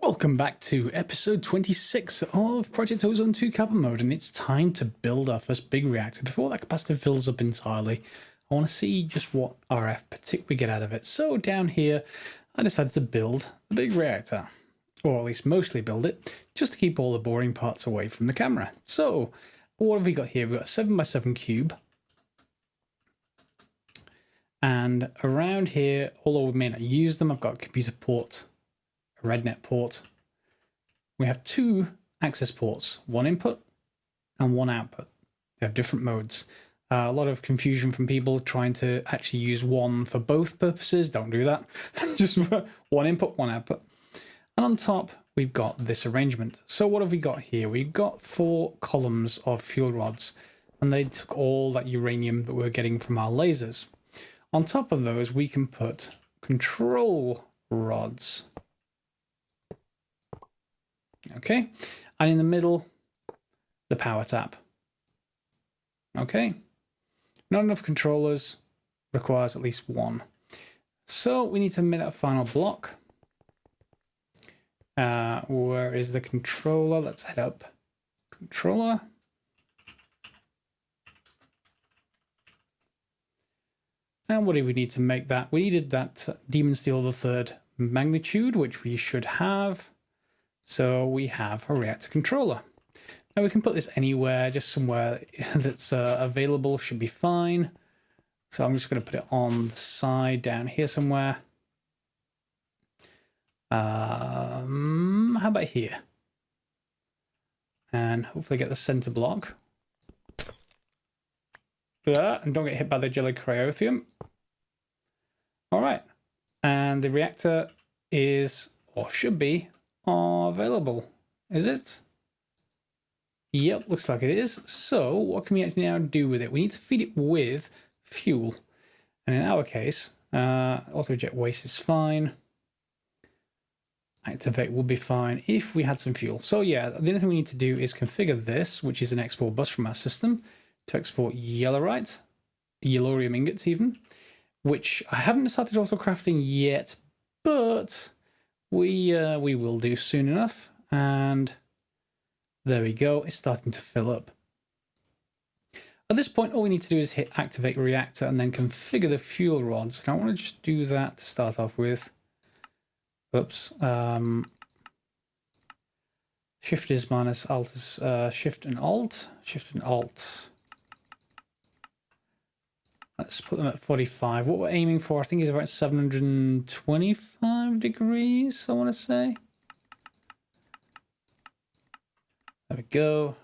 Welcome back to episode 26 of Project Ozone 2 Kappa mode, and it's time to build our first big reactor. Before that capacitor fills up entirely, I want to see just what RF partic we get out of it. So down here, I decided to build a big reactor, or at least mostly build it, just to keep all the boring parts away from the camera. So what have we got here? We've got a 7x7 cube. And around here, although we may not use them, I've got a computer port, a RedNet port. We have two access ports, one input and one output. They have different modes. A lot of confusion from people trying to actually use one for both purposes. Don't do that. Just one input, one output. And on top, we've got this arrangement. So what have we got here? We've got 4 columns of fuel rods, and they took all that uranium that we're getting from our lasers. On top of those, we can put control rods. Okay, and in the middle, the power tap. Okay, not enough controllers, requires at least one. So we need to make that final block. Where is the controller? Let's head up. Controller. And what do we need to make that? We needed that Demon Steel the 3rd magnitude, which we should have. So we have a reactor controller. Now we can put this anywhere, just somewhere that's available should be fine. So I'm just going to put it on the side down here somewhere. How about here? And hopefully get the center block. And don't get hit by the jelly cryothium. All right. And the reactor is, or should be, available. Is it? Yep, looks like it is. So what can we actually now do with it? We need to feed it with fuel. And in our case, auto eject waste is fine. Activate will be fine if we had some fuel. So yeah, the only thing we need to do is configure this, which is an export bus from our system, to export yellorite, yellorium ingots even, which I haven't started auto crafting yet, but we will do soon enough. And there we go, it's starting to fill up. At this point, all we need to do is hit activate reactor and then configure the fuel rods. Now I want to just do that to start off with. Oops. Shift is minus alt is shift and alt. Shift and alt. Let's put them at 45. What we're aiming for, I think, is about 725 degrees, I want to say. There we go.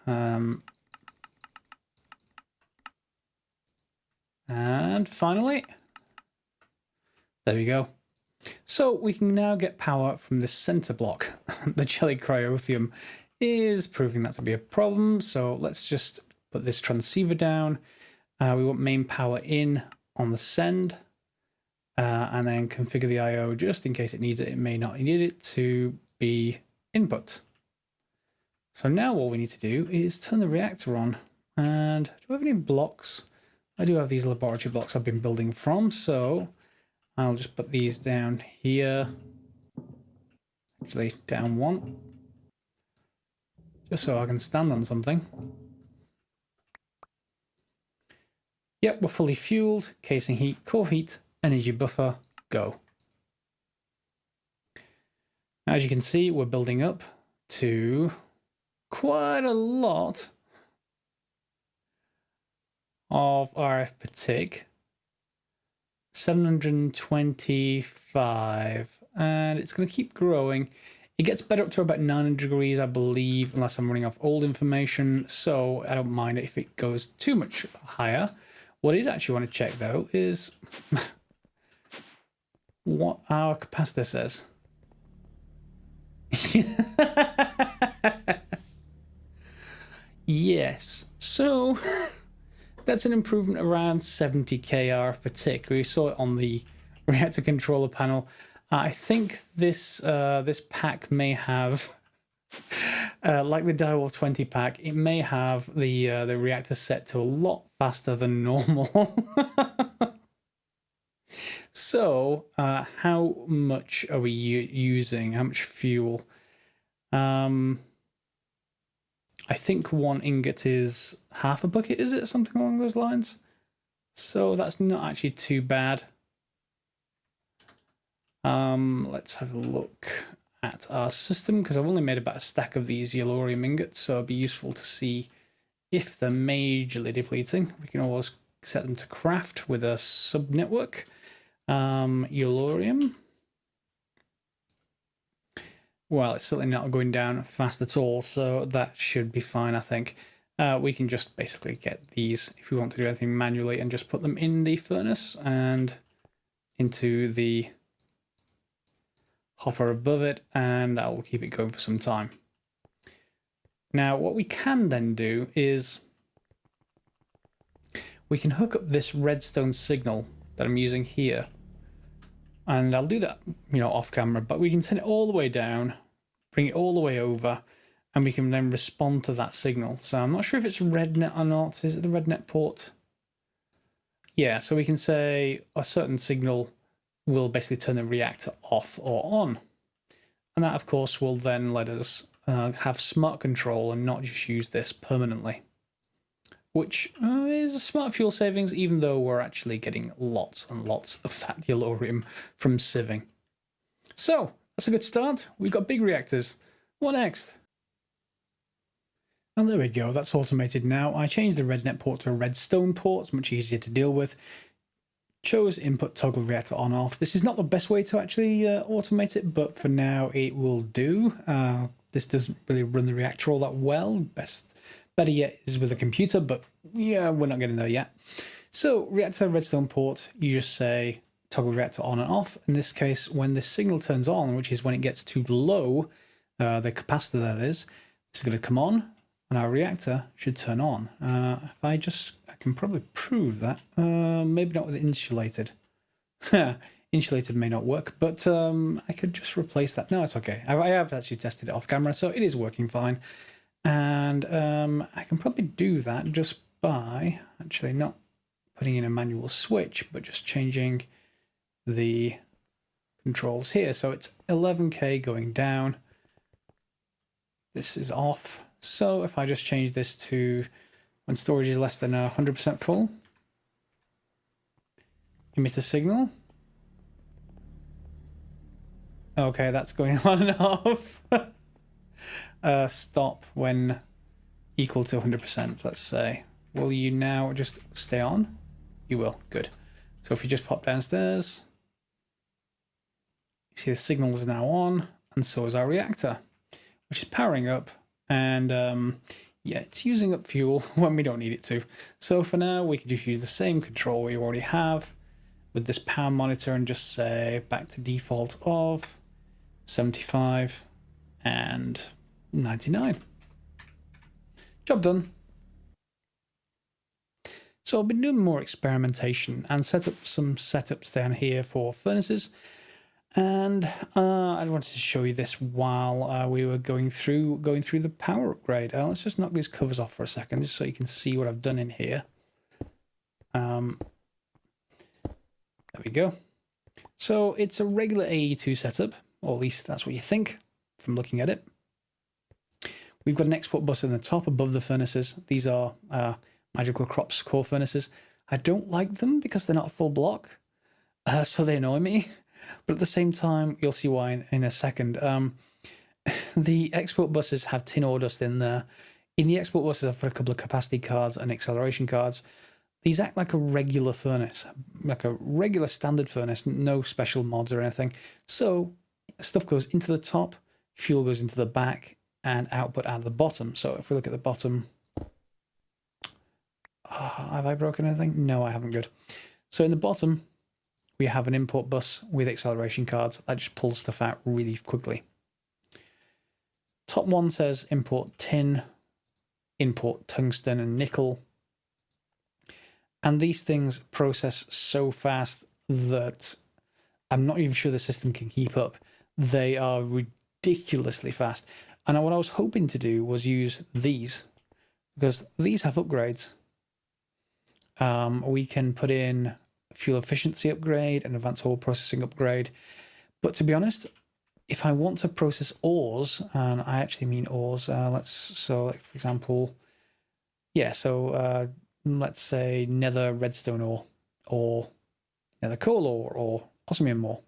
And finally, there we go. So we can now get power from the center block. The jelly cryothium is proving that to be a problem. So let's just put this transceiver down. We want main power in on the send, and then configure the I/O just in case it needs it. It may not need it to be input. So now all we need to do is turn the reactor on. And do I have any blocks? I do have these laboratory blocks I've been building from, so I'll just put these down here. Actually, down one. Just so I can stand on something. Yep, we're fully fueled. Casing heat, core heat, energy buffer, go. As you can see, we're building up to quite a lot of RF partic. 725, and it's going to keep growing. It gets better up to about 900 degrees, I believe, unless I'm running off old information, so I don't mind it if it goes too much higher. What I did actually want to check, though, is what our capacitor says. Yes, so that's an improvement around 70k RF partic. We saw it on the reactor controller panel. I think this this pack may have, like the Direwolf 20 pack, it may have the reactor set to a lot faster than normal. So, how much are we using? How much fuel? I think 1 ingot is half a bucket, is it? Something along those lines. So that's not actually too bad. Let's have a look at our system, because I've only made about a stack of these yellorium ingots, so it'd be useful to see if they're majorly depleting. We can always set them to craft with a sub-network. Yellorium. Well, it's certainly not going down fast at all, so that should be fine, I think. We can just basically get these, if we want to do anything manually, and just put them in the furnace and into the hopper above it, and that will keep it going for some time. Now, what we can then do is we can hook up this redstone signal that I'm using here. And I'll do that, off camera, but we can send it all the way down, bring it all the way over, and we can then respond to that signal. So I'm not sure if it's RedNet or not. Is it the RedNet port? Yeah, so we can say a certain signal will basically turn the reactor off or on. And that, of course, will then let us have smart control and not just use this permanently. Which is a smart fuel savings, even though we're actually getting lots and lots of that yellorium from sieving. So, that's a good start. We've got big reactors. What next? And there we go, that's automated now. I changed the RedNet port to a redstone port, it's much easier to deal with. Chose input toggle reactor on off. This is not the best way to actually automate it, but for now it will do. This doesn't really run the reactor all that well. Better yet is with a computer, but yeah, we're not getting there yet. So reactor redstone port, you just say toggle reactor on and off. In this case, when this signal turns on, which is when it gets too low, the capacitor that is going to come on, and our reactor should turn on. If I can probably prove that. Maybe not with insulated. Insulated may not work, but I could just replace that. No, it's okay. I have actually tested it off camera, so it is working fine. And I can probably do that just by actually not putting in a manual switch, but just changing the controls here. So it's 11K going down. This is off. So if I just change this to when storage is less than 100% full, emit a signal. Okay, that's going on and off. Stop when equal to 100%, let's say. Will you now just stay on? You will, good. So if you just pop downstairs, you see the signal is now on, and so is our reactor, which is powering up, and yeah, it's using up fuel when we don't need it to. So for now, we can just use the same control we already have with this power monitor and just say back to default of 75 and 99. Job done. So I've been doing more experimentation and set up some setups down here for furnaces, and I wanted to show you this while we were going through the power upgrade. Let's just knock these covers off for a second, just so you can see what I've done in here. There we go. So it's a regular AE2 setup, or at least that's what you think from looking at it. We've got an export bus in the top above the furnaces. These are Magical Crops core furnaces. I don't like them because they're not a full block, so they annoy me. But at the same time, you'll see why in a second. The export buses have tin ore dust in there. In the export buses, I've put a couple of capacity cards and acceleration cards. These act like a regular furnace, like a regular standard furnace, no special mods or anything. So stuff goes into the top, fuel goes into the back, and output at the bottom. So if we look at the bottom, have I broken anything? No, I haven't. Good. So in the bottom, we have an import bus with acceleration cards that just pulls stuff out really quickly. Top one says import tin, import tungsten and nickel. And these things process so fast that I'm not even sure the system can keep up. They are ridiculously fast. And what I was hoping to do was use these, because these have upgrades. We can put in fuel efficiency upgrade and advanced oil processing upgrade. But to be honest, if I want to process ores, and I actually mean ores, so like for example, yeah, so let's say nether redstone ore, or nether coal ore, or osmium ore.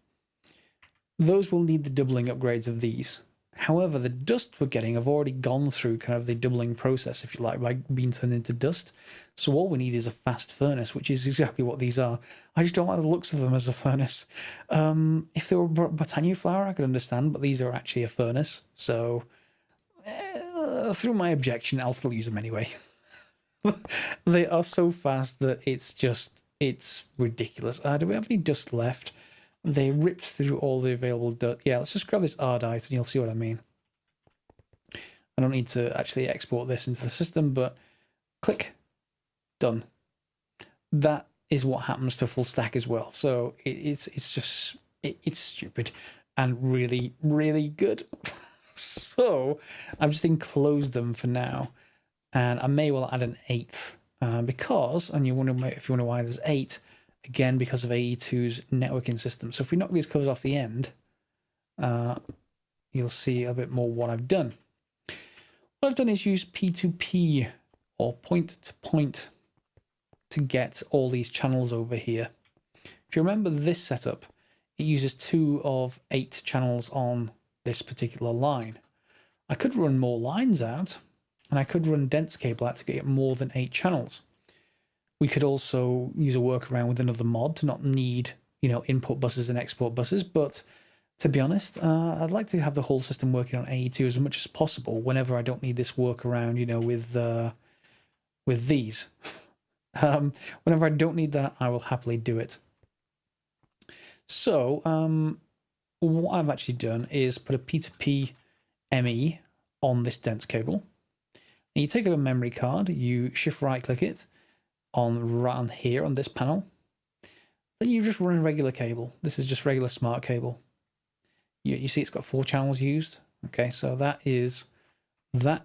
Those will need the doubling upgrades of these. However, the dust we're getting have already gone through kind of the doubling process, if you like, by being turned into dust. So all we need is a fast furnace, which is exactly what these are. I just don't like the looks of them as a furnace. If they were Botania flour, I could understand, but these are actually a furnace. So through my objection, I'll still use them anyway. They are so fast that it's ridiculous. Do we have any dust left? They ripped through all the available dust. Yeah, let's just grab this ardite and you'll see what I mean. I don't need to actually export this into the system, but click, done. That is what happens to full stack as well. So it's stupid and really, really good. So I've just enclosed them for now, and I may well add an 8th because, and you wonder if you wonder why there's 8. Again, because of AE2's networking system. So if we knock these covers off the end, you'll see a bit more what I've done. What I've done is use P2P, or point-to-point, to get all these channels over here. If you remember this setup, it uses 2 of 8 channels on this particular line. I could run more lines out, and I could run dense cable out to get more than 8 channels. We could also use a workaround with another mod to not need, input buses and export buses. But to be honest, I'd like to have the whole system working on AE2 as much as possible whenever I don't need this workaround, with these. Whenever I don't need that, I will happily do it. So what I've actually done is put a P2P ME on this dense cable. And you take a memory card, you shift right click it, right here on this panel. Then you just run a regular cable. This is just regular smart cable. You see it's got 4 channels used. Okay, so that is a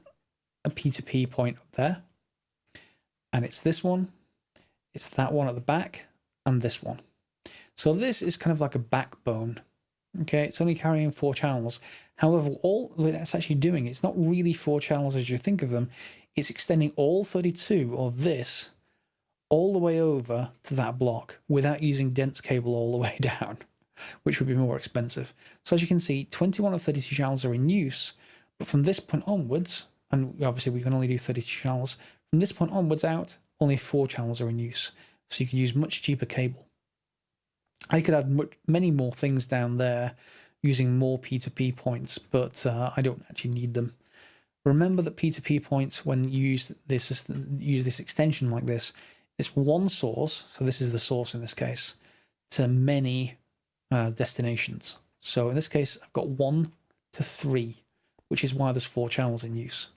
P2P point up there. And it's this one, it's that one at the back, and this one. So this is kind of like a backbone. Okay, it's only carrying 4 channels. However, all that's actually doing, it's not really 4 channels as you think of them. It's extending all 32 of this all the way over to that block without using dense cable all the way down, which would be more expensive. So as you can see, 21 of 32 channels are in use, but from this point onwards, and obviously we can only do 32 channels, from this point onwards out, only 4 channels are in use. So you can use much cheaper cable. I could add many more things down there using more P2P points, but I don't actually need them. Remember that P2P points, when you use this extension like this, it's one source, so this is the source in this case, to many destinations. So in this case, I've got 1 to 3, which is why there's 4 channels in use.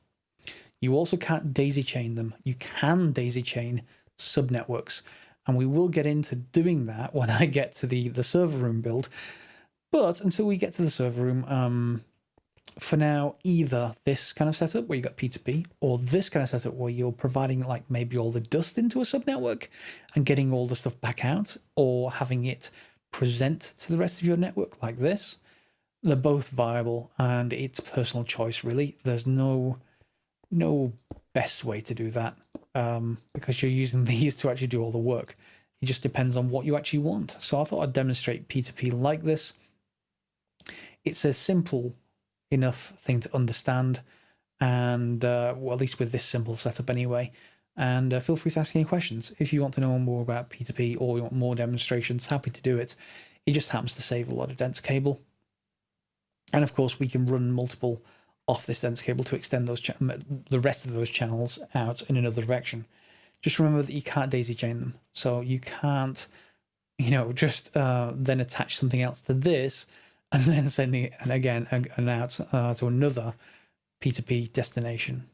You also can't daisy chain them. You can daisy chain subnetworks, and we will get into doing that when I get to the server room build. But until we get to the server room, for now, either this kind of setup where you got P2P, or this kind of setup where you're providing like maybe all the dust into a subnetwork and getting all the stuff back out, or having it present to the rest of your network like this. They're both viable, and it's personal choice really. There's no best way to do that, because you're using these to actually do all the work. It just depends on what you actually want. So I thought I'd demonstrate P2P like this. It's a simple enough thing to understand, and well, at least with this simple setup anyway. And feel free to ask any questions if you want to know more about P2P, or you want more demonstrations. Happy to do it. It just happens to save a lot of dense cable, and of course we can run multiple off this dense cable to extend the rest of those channels out in another direction. Just remember that you can't daisy chain them, so you can't, just then attach something else to this and then sending it and out to another P2P destination.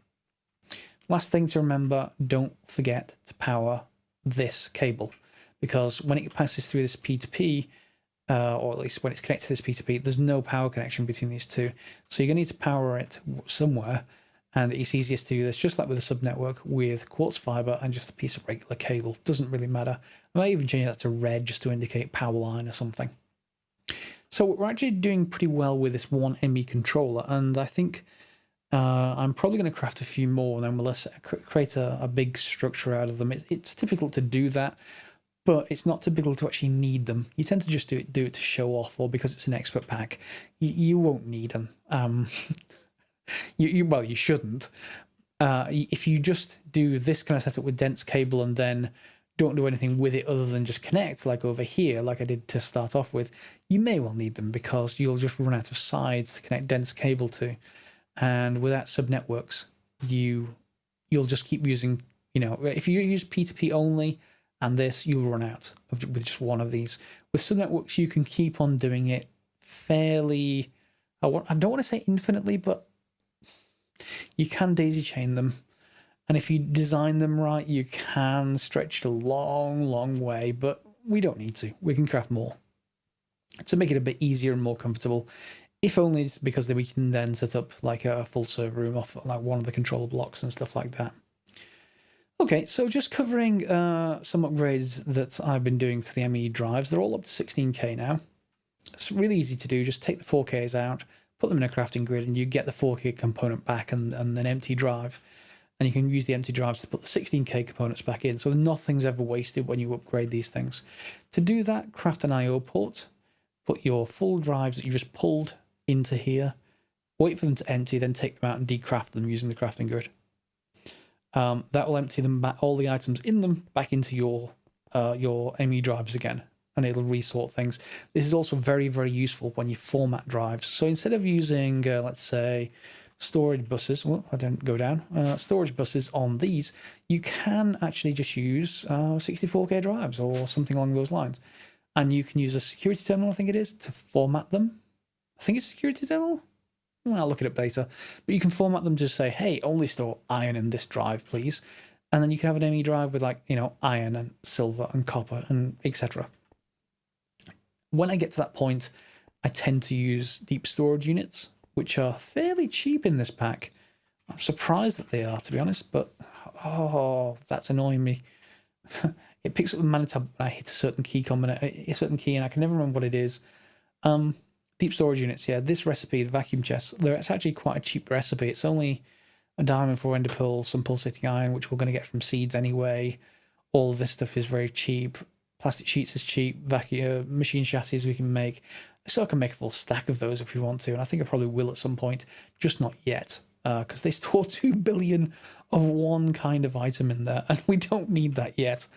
Last thing to remember, don't forget to power this cable, because when it passes through this P2P, or at least when it's connected to this P2P, there's no power connection between these two. So you're going to need to power it somewhere, and it's easiest to do this, just like with a subnetwork, with quartz fiber and just a piece of regular cable. Doesn't really matter. I might even change that to red just to indicate power line or something. So we're actually doing pretty well with this one ME controller, and I think I'm probably going to craft a few more, and then we'll create a big structure out of them. It's typical to do that, but it's not typical to actually need them. You tend to just do it to show off, or because it's an expert pack. You won't need them. Well, you shouldn't. If you just do this kind of setup with dense cable and then don't do anything with it other than just connect, like over here, like I did to start off with, you may well need them because you'll just run out of sides to connect dense cable to. And without subnetworks, you'll just keep using, if you use P2P only and this, you'll run out with just one of these. With subnetworks, you can keep on doing it fairly, I don't want to say infinitely, but you can daisy chain them. And if you design them right, you can stretch it a long, long way, but we don't need to. We can craft more to make it a bit easier and more comfortable, if only because we can then set up like a full server room off like one of the control blocks and stuff like that. Okay, so just covering some upgrades that I've been doing to the ME drives. They're all up to 16K now. It's really easy to do. Just take the 4Ks out, put them in a crafting grid, and you get the 4K component back and an empty drive. And you can use the empty drives to put the 16K components back in, so nothing's ever wasted when you upgrade these things. To do that, craft an I/O port, put your full drives that you just pulled into here, wait for them to empty, then take them out and decraft them using the crafting grid. That will empty them back, all the items in them, back into your ME drives again, and it'll resort things. This is also very, very useful when you format drives. So instead of using, let's say, storage buses, well, I don't go down, storage buses on these, you can actually just use 64K drives or something along those lines. And you can use a security terminal, I think it is, to format them. I think it's security terminal. Well, I'll look at it later. But you can format them to say, hey, only store iron in this drive, please. And then you can have an ME drive with iron and silver and copper and etc. When I get to that point, I tend to use deep storage units, which are fairly cheap in this pack. I'm surprised that they are, to be honest, but that's annoying me. It picks up the mana tab when I hit a certain key and I can never remember what it is. Deep storage units, yeah, this recipe, the vacuum chests, it's actually quite a cheap recipe. It's only a diamond, 4 ender pearls, some pulsating iron, which we're going to get from seeds anyway. All of this stuff is very cheap. Plastic sheets is cheap. Vacuum machine chassis we can make. So I can make a full stack of those if we want to, and I think I probably will at some point, just not yet, because they store 2 billion of one kind of item in there, and we don't need that yet.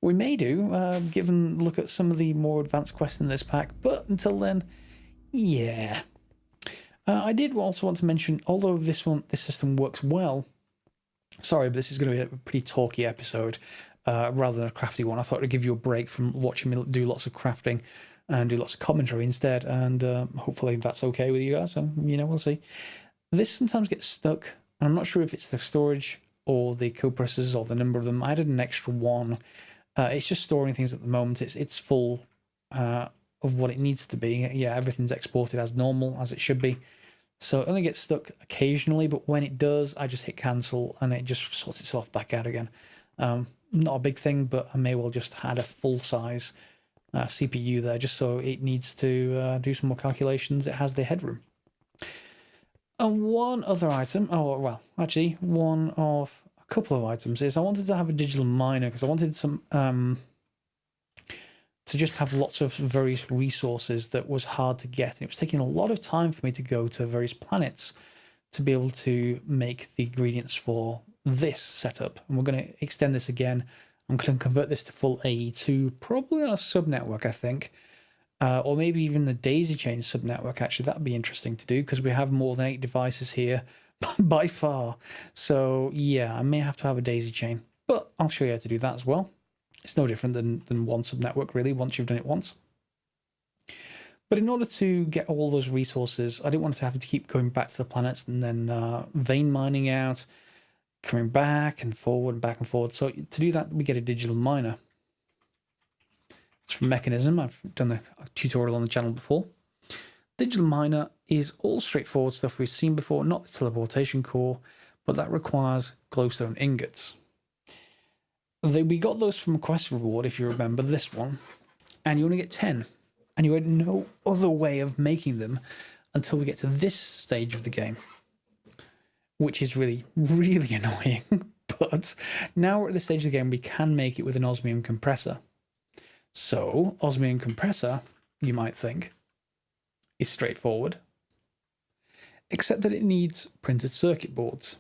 We may do, given look at some of the more advanced quests in this pack, but until then, yeah. I did also want to mention, although this system works well, sorry, but this is going to be a pretty talky episode, rather than a crafty one. I thought I'd give you a break from watching me do lots of crafting and do lots of commentary instead, and hopefully that's okay with you guys. So, we'll see. This sometimes gets stuck, and I'm not sure if it's the storage or the co-processors or the number of them. I added an extra one. It's just storing things at the moment. It's full of what it needs to be. Yeah, everything's exported as normal, as it should be. So it only gets stuck occasionally, but when it does, I just hit cancel, and it just sorts itself back out again. Not a big thing, but I may well just add a full-size CPU there, just so it needs to do some more calculations. It has the headroom. And one other item, one of a couple of items, is I wanted to have a digital miner because I wanted some to just have lots of various resources that was hard to get. And it was taking a lot of time for me to go to various planets to be able to make the ingredients for this setup. And we're going to extend this again. I'm going to convert this to full AE2, probably on a subnetwork, I think. Or maybe even the daisy chain subnetwork. Actually, that'd be interesting to do because we have more than 8 devices here by far. So yeah, I may have to have a daisy chain, but I'll show you how to do that as well. It's no different than one subnetwork really, once you've done it once. But in order to get all those resources, I didn't want to have to keep going back to the planets and then vein mining out, coming back and forward and back and forward. So to do that, we get a digital miner. It's from Mechanism. I've done a tutorial on the channel before. Digital miner is all straightforward stuff we've seen before, not the teleportation core, but that requires glowstone ingots. We got those from a quest reward, if you remember this one, and you only get 10. And you had no other way of making them until we get to this stage of the game, which is really, really annoying. But now we're at this stage of the game, we can make it with an osmium compressor. So, osmium compressor, you might think, is straightforward, except that it needs printed circuit boards.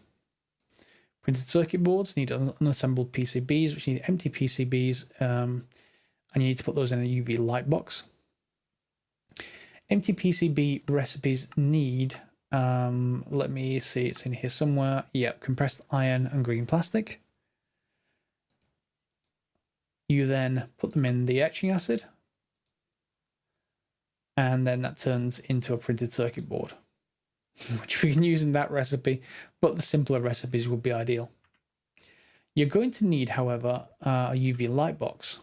Printed circuit boards need unassembled PCBs, which need empty PCBs, and you need to put those in a UV light box. Empty PCB recipes need, let me see, it's in here somewhere. Yep, compressed iron and green plastic. You then put them in the etching acid, and then that turns into a printed circuit board, which we can use in that recipe, but the simpler recipes would be ideal. You're going to need, however, a UV light box.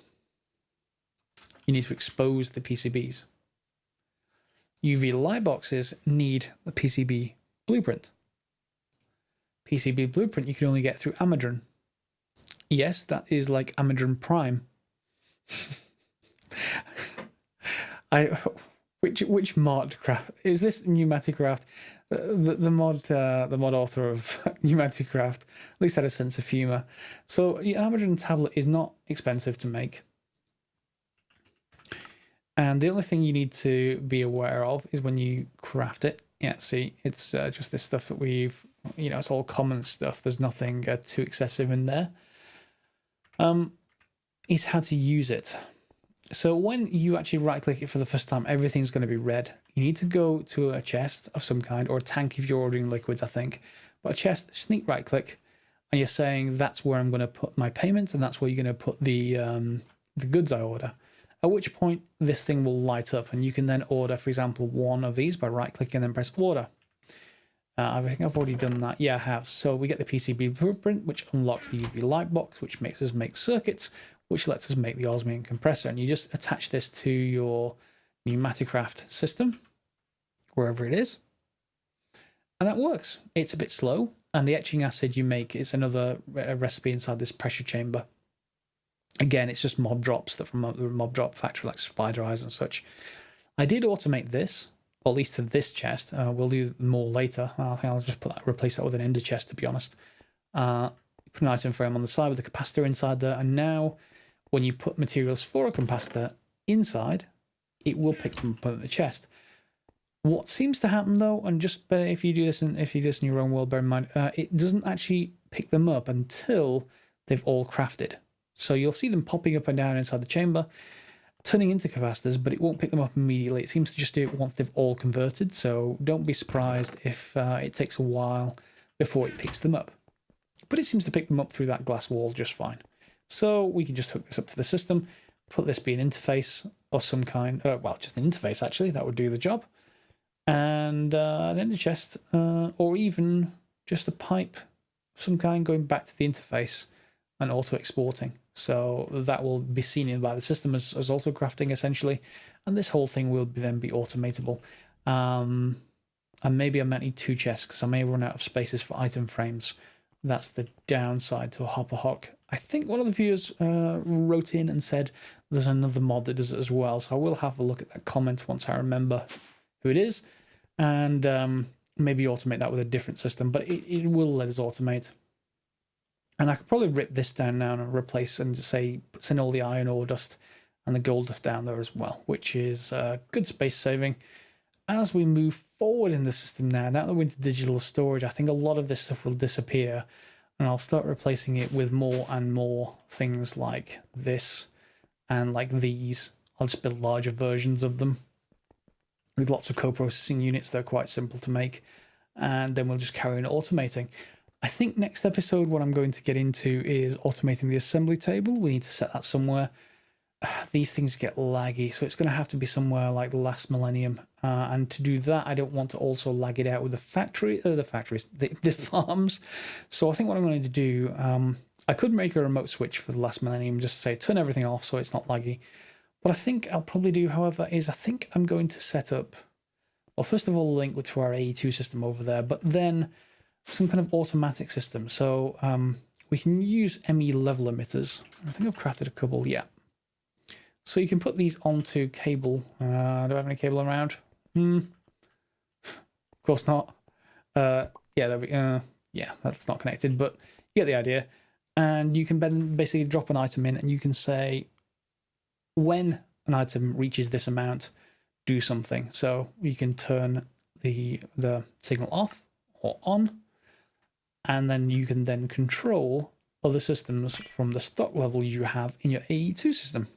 You need to expose the PCBs. UV light boxes need the PCB blueprint. PCB blueprint you can only get through Amadron. Yes, that is like Amadron Prime. Which mod craft is this? Pneumaticraft, the mod author of Pneumaticraft at least had a sense of humor. So an Amadron tablet is not expensive to make, and the only thing you need to be aware of is when you craft it. Yeah, see, it's just this stuff that we've, it's all common stuff. There's nothing too excessive in there. Is how to use it. So when you actually right click it for the first time, everything's going to be red. You need to go to a chest of some kind, or a tank if you're ordering liquids, I think. But a chest, sneak right click, and you're saying that's where I'm going to put my payment, and that's where you're going to put the goods I order. At which point this thing will light up, and you can then order, for example, one of these by right clicking and then press order. I think I've already done that. Yeah, I have. So we get the PCB blueprint, which unlocks the UV light box, which makes us make circuits, which lets us make the osmium compressor. And you just attach this to your Pneumaticraft system, wherever it is. And that works. It's a bit slow. And the etching acid you make is another recipe inside this pressure chamber. Again, it's just mob drops that from the mob drop factory, like spider eyes and such. I did automate this, or at least to this chest. We'll do more later. I think I'll just replace that with an ender chest, to be honest. Put an item frame on the side with a capacitor inside there, and now when you put materials for a capacitor inside, it will pick them up in the chest. What seems to happen though, and just if you do this in your own world, bear in mind, it doesn't actually pick them up until they've all crafted. So you'll see them popping up and down inside the chamber, turning into capacitors, but it won't pick them up immediately. It seems to just do it once they've all converted, so don't be surprised if it takes a while before it picks them up. But it seems to pick them up through that glass wall just fine. So we can just hook this up to the system, put this be an interface of some kind, well, just an interface actually, that would do the job, and an ender chest, or even just a pipe of some kind going back to the interface and auto-exporting. So that will be seen in by the system as auto-crafting essentially, and this whole thing will then be automatable. And maybe I might need two chests because I may run out of spaces for item frames. That's the downside to a Hopper Hock. I think one of the viewers wrote in and said there's another mod that does it as well, so I will have a look at that comment once I remember who it is, and maybe automate that with a different system, but it will let us automate. And I could probably rip this down now and replace and just say send all the iron ore dust and the gold dust down there as well, which is good space saving. As we move forward in the system now that we're into digital storage, I think a lot of this stuff will disappear, and I'll start replacing it with more and more things like this and like these. I'll just build larger versions of them with lots of co-processing units that are quite simple to make, and then we'll just carry on automating. I think next episode what I'm going to get into is automating the assembly table. We need to set that somewhere. These things get laggy, so it's going to have to be somewhere like the last millennium. And to do that, I don't want to also lag it out with the farms. So I think what I'm going to do, I could make a remote switch for the last millennium, just to say turn everything off so it's not laggy. What I think I'll probably do, however, is I think I'm going to set up, well, first of all, link to our AE2 system over there, but then some kind of automatic system. So we can use ME level emitters. I think I've crafted a couple, yeah. So you can put these onto cable. Do I have any cable around? Of course not. Yeah, yeah, that's not connected, but you get the idea. And you can then basically drop an item in, and you can say when an item reaches this amount, do something. So you can turn the signal off or on, and then you can then control other systems from the stock level you have in your AE2 system.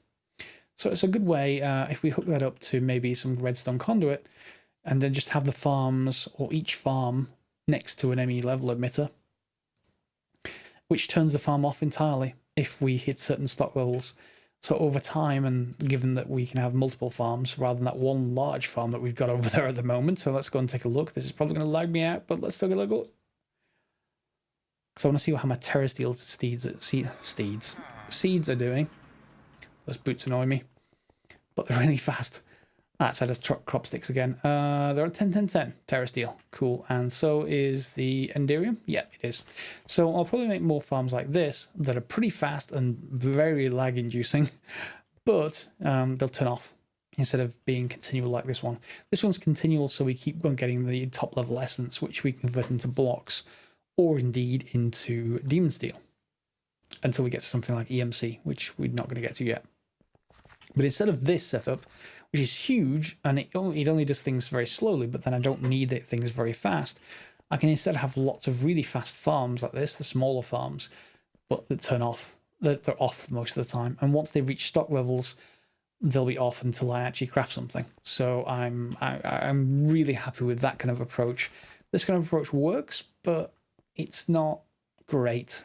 So it's a good way, if we hook that up to maybe some redstone conduit, and then just have the farms, or each farm, next to an ME level emitter, which turns the farm off entirely if we hit certain stock levels. So over time, and given that we can have multiple farms rather than that one large farm that we've got over there at the moment, so let's go and take a look. This is probably going to lag me out, but let's take a look. So I want to see how my terrestrial seeds are doing. Those boots annoy me, but they're really fast. Outside of crop sticks again. They're at 10-10-10 terrestrial. Cool. And so is the Enderium. Yeah, it is. So I'll probably make more farms like this that are pretty fast and very lag inducing, but they'll turn off instead of being continual like this one. This one's continual, so we keep on getting the top level essence, which we convert into blocks or indeed into demon steel until we get to something like EMC, which we're not going to get to yet. But instead of this setup, which is huge, and it only does things very slowly, but then I don't need things very fast, I can instead have lots of really fast farms like this, the smaller farms, but that turn off. They're off most of the time, and once they reach stock levels, they'll be off until I actually craft something. So I'm really happy with that kind of approach. This kind of approach works, but it's not great.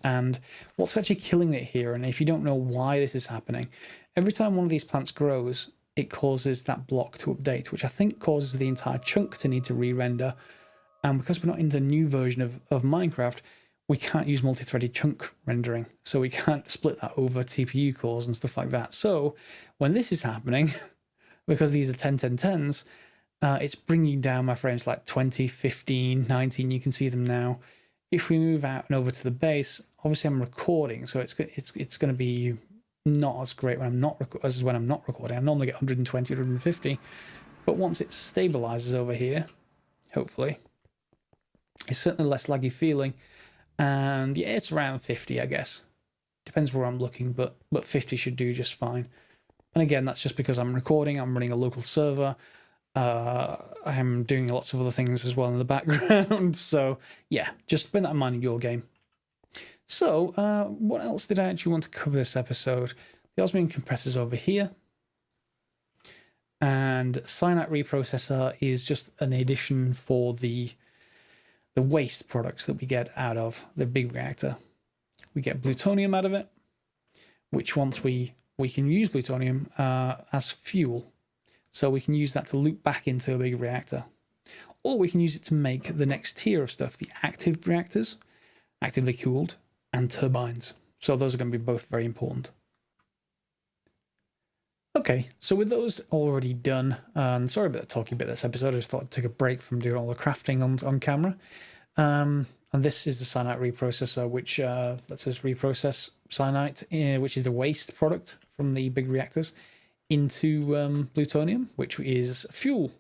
And what's actually killing it here, and if you don't know why this is happening, every time one of these plants grows, it causes that block to update, which I think causes the entire chunk to need to re-render. And because we're not in the new version of Minecraft, we can't use multi-threaded chunk rendering. So we can't split that over TPU cores and stuff like that. So when this is happening, because these are 10-10-10s, it's bringing down my frames like 20, 15, 19. You can see them now. If we move out and over to the base, obviously I'm recording, so it's going to be not as great when I'm not recording. I normally get 120, 150, but once it stabilizes over here, hopefully, it's certainly less laggy feeling, and yeah, it's around 50, I guess. Depends where I'm looking, but 50 should do just fine. And again, that's just because I'm recording. I'm running a local server. I'm doing lots of other things as well in the background. So yeah, just bear that in mind in your game. So what else did I actually want to cover this episode? The osmium compressor's over here. And cyanide reprocessor is just an addition for the waste products that we get out of the big reactor. We get plutonium out of it, which once we can use plutonium as fuel. So we can use that to loop back into a big reactor. Or we can use it to make the next tier of stuff, the active reactors, actively cooled, and turbines. So those are going to be both very important. Okay, so with those already done, and sorry about the talking bit this episode, I just thought I'd take a break from doing all the crafting on camera. And this is the cyanide reprocessor, which lets us reprocess cyanide, which is the waste product from the big reactors, into plutonium, which is fuel.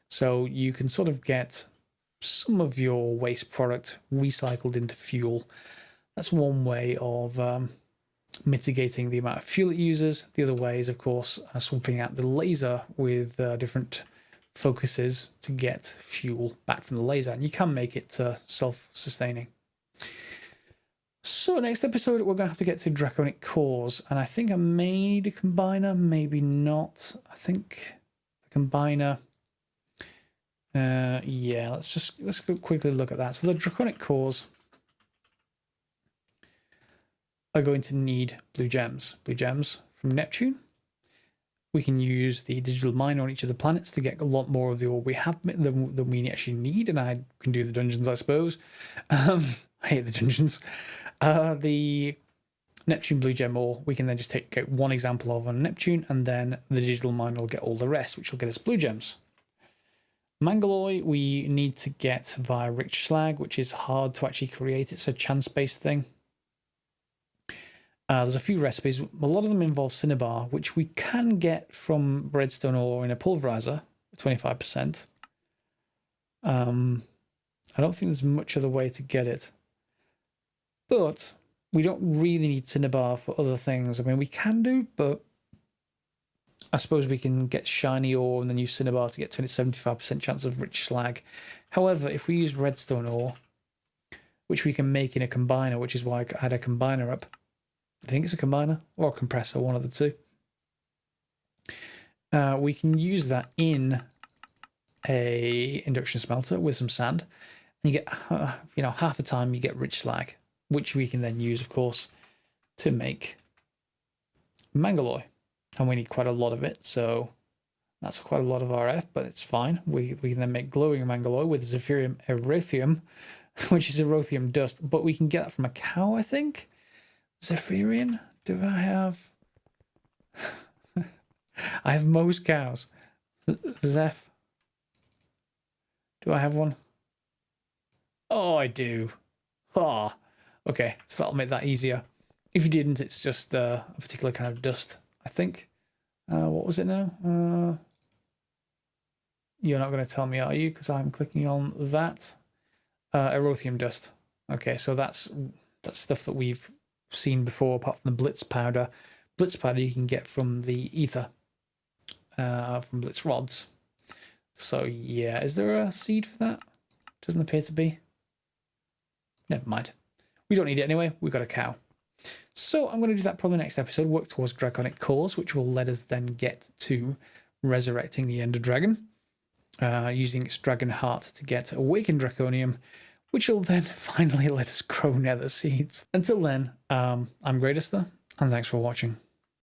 So you can sort of get some of your waste product recycled into fuel. That's one way of mitigating the amount of fuel it uses. The other way is, of course, swapping out the laser with different focuses to get fuel back from the laser. And you can make it self-sustaining. So next episode, we're going to have to get to draconic cores. And I think I made a combiner, maybe not. I think the combiner... yeah, let's go quickly look at that. So the draconic cores are going to need blue gems from Neptune. We can use the digital miner on each of the planets to get a lot more of the ore we have than we actually need, and I can do the dungeons, I suppose. I hate the dungeons. The Neptune blue gem ore, we can then just get one example of on Neptune, and then the digital miner will get all the rest, which will get us blue gems. Mangaloy we need to get via rich slag, which is hard to actually create. It's a chance-based thing. There's a few recipes. A lot of them involve cinnabar, which we can get from redstone ore in a pulverizer, 25%. I don't think there's much other way to get it. But we don't really need cinnabar for other things. I mean, we can do, but I suppose we can get shiny ore and then use cinnabar to get to a 75% chance of rich slag. However, if we use redstone ore, which we can make in a combiner, which is why I had a combiner up. I think it's a combiner or a compressor, one of the two. We can use that in a induction smelter with some sand. And you get, half the time you get rich slag, which we can then use, of course, to make mangalloy. And we need quite a lot of it, so that's quite a lot of RF, but it's fine. We can then make glowing mangalloy with erythium, which is erythium dust, but we can get that from a cow, I think. Zephyrian? Do I have... I have most cows. Zeph? Do I have one? Oh, I do. Ah, okay, so that'll make that easier. If you didn't, it's just a particular kind of dust, I think. What was it now? You're not going to tell me, are you? Because I'm clicking on that. Erythium dust. Okay, so that's stuff that we've seen before, apart from the blitz powder. Blitz powder you can get from the ether, from blitz rods. So yeah, is there a seed for that? Doesn't appear to be. Never mind. We don't need it anyway. We've got a cow. So I'm going to do that probably next episode, work towards draconic cores, which will let us then get to resurrecting the Ender Dragon, using its dragon heart to get awakened draconium, which will then finally let us grow nether seeds. Until then, I'm Greatester, and thanks for watching.